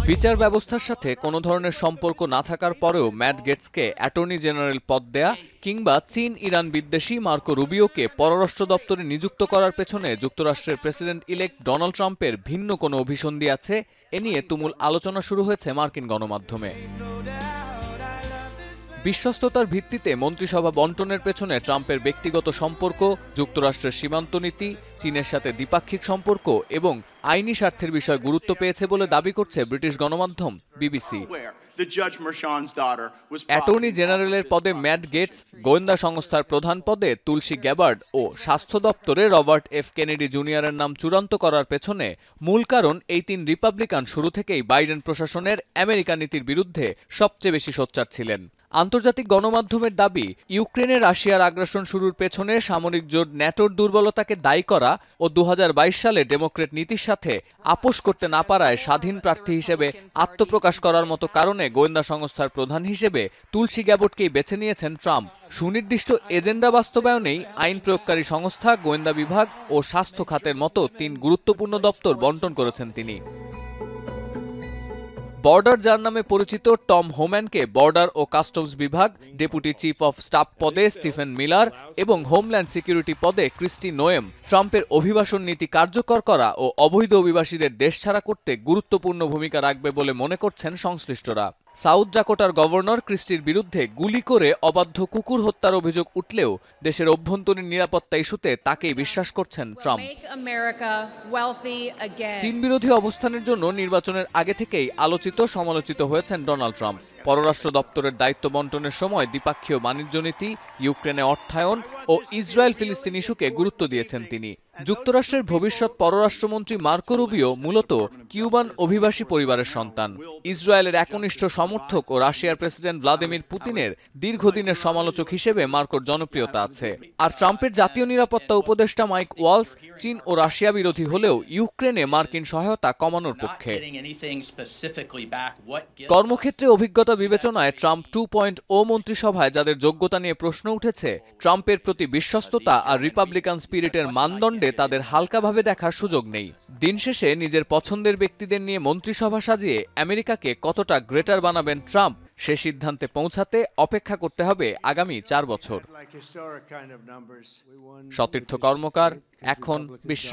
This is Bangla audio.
বিচার ব্যবস্থার সাথে কোনো ধরনের সম্পর্ক না থাকার পরেও ম্যাট গেটসকে অ্যাটর্নি জেনারেল পদ দেয়া কিংবা চীন ইরান বিদ্বেষী মার্কো রুবিওকে পররাষ্ট্র দপ্তরে নিযুক্ত করার পেছনে যুক্তরাষ্ট্রের প্রেসিডেন্ট ইলেক্ট ডোনাল্ড ট্রাম্পের ভিন্ন কোনো অভিসন্ধি আছে এ নিয়ে তুমুল আলোচনা শুরু হয়েছে মার্কিন গণমাধ্যমে। বিশ্বস্ততার ভিত্তিতে মন্ত্রিসভা বণ্টনের পেছনে ট্রাম্পের ব্যক্তিগত সম্পর্ক, যুক্তরাষ্ট্রের সীমান্ত নীতি, চীনের সাথে দ্বিপাক্ষিক সম্পর্ক এবং আইনি স্বার্থের বিষয় গুরুত্ব পেয়েছে বলে দাবি করছে ব্রিটিশ গণমাধ্যম বিবিসি। অ্যাটর্নি জেনারেলের পদে ম্যাট গেটস, গোয়েন্দা সংস্থার প্রধান পদে তুলসী গ্যাবার্ড ও স্বাস্থ্য দপ্তরে রবার্ট এফ কেনেডি জুনিয়রের নাম চূড়ান্ত করার পেছনে মূল কারণ এই তিন রিপাবলিকান শুরু থেকেই বাইডেন প্রশাসনের আমেরিকা নীতির বিরুদ্ধে সবচেয়ে বেশি সোচ্চার ছিলেন। আন্তর্জাতিক গণমাধ্যমের দাবি, ইউক্রেনে রাশিয়ার আগ্রাসন শুরুর পেছনে সামরিক জোট ন্যাটোর দুর্বলতাকে দায়ী করা ও 2022 সালে ডেমোক্রেট নীতির সাথে আপোষ করতে না পারায় স্বাধীন প্রার্থী হিসেবে আত্মপ্রকাশ করার মতো কারণে গোয়েন্দা সংস্থার প্রধান হিসেবে তুলসী গ্যাবার্ডকেই বেছে নিয়েছেন ট্রাম্প। সুনির্দিষ্ট এজেন্ডা বাস্তবায়নেই আইন প্রয়োগকারী সংস্থা, গোয়েন্দা বিভাগ ও স্বাস্থ্য খাতের মতো তিন গুরুত্বপূর্ণ দপ্তর বণ্টন করেছেন তিনি। বর্ডার, যার নামে পরিচিত টম হোম্যানকে বর্ডার ও কাস্টমস বিভাগ, ডেপুটি চিফ অফ স্টাফ পদে স্টিফেন মিলার এবং হোমল্যান্ড সিকিউরিটি পদে ক্রিস্টি নোয়েম ট্রাম্পের অভিবাসন নীতি কার্যকর করা ও অবৈধ অভিবাসীদের দেশছাড়া করতে গুরুত্বপূর্ণ ভূমিকা রাখবে বলে মনে করছেন সংশ্লিষ্টরা। সাউথ ডাকোটার গভর্নর ক্রিস্টির বিরুদ্ধে গুলি করে অবাধ্য কুকুর হত্যার অভিযোগ উঠলেও দেশের অভ্যন্তরীণ নিরাপত্তা ইস্যুতে তাকেই বিশ্বাস করছেন ট্রাম্প। চীন বিরোধী অবস্থানের জন্য নির্বাচনের আগে থেকেই আলোচিত সমালোচিত হয়েছেন ডোনাল্ড ট্রাম্প। পররাষ্ট্র দপ্তরের দায়িত্ব বণ্টনের সময় দ্বিপাক্ষীয় বাণিজ্য নীতি, ইউক্রেনে অর্থায়ন ও ইসরায়েল ফিলিস্তিন ইস্যুকে গুরুত্ব দিয়েছেন তিনি। যুক্তরাষ্ট্রের ভবিষ্যৎ পররাষ্ট্রমন্ত্রী মার্কো রুবিও মূলত কিউবান অভিবাসী পরিবারের সন্তান। ইসরায়েলের একনিষ্ঠ সমর্থক ও রাশিয়ার প্রেসিডেন্ট ভ্লাদিমির পুতিনের দীর্ঘদিনের সমালোচক হিসেবে মার্কোর জনপ্রিয়তা আছে। আর ট্রাম্পের জাতীয় নিরাপত্তা উপদেষ্টা মাইক ওয়ালস চীন ও রাশিয়া বিরোধী হলেও ইউক্রেনে মার্কিন সহায়তা কমানোর পক্ষে। কর্মক্ষেত্রে অভিজ্ঞতা বিবেচনায় ট্রাম্প 2.0 মন্ত্রিসভায় যাদের যোগ্যতা নিয়ে প্রশ্ন উঠেছে, ট্রাম্পের প্রতি বিশ্বস্ততা আর রিপাবলিকান স্পিরিটের মানদণ্ডে তাদের হালকাভাবে দেখার সুযোগ নেই। দিন শেষে নিজের পছন্দের ব্যক্তিদের নিয়ে মন্ত্রিসভা সাজিয়ে আমেরিকাকে কতটা গ্রেটার বানাবেন ট্রাম্প, সে সিদ্ধান্তে পৌঁছাতে অপেক্ষা করতে হবে আগামী 4 বছর। সতীর্থ কর্মকার, এখন বিশ্ব।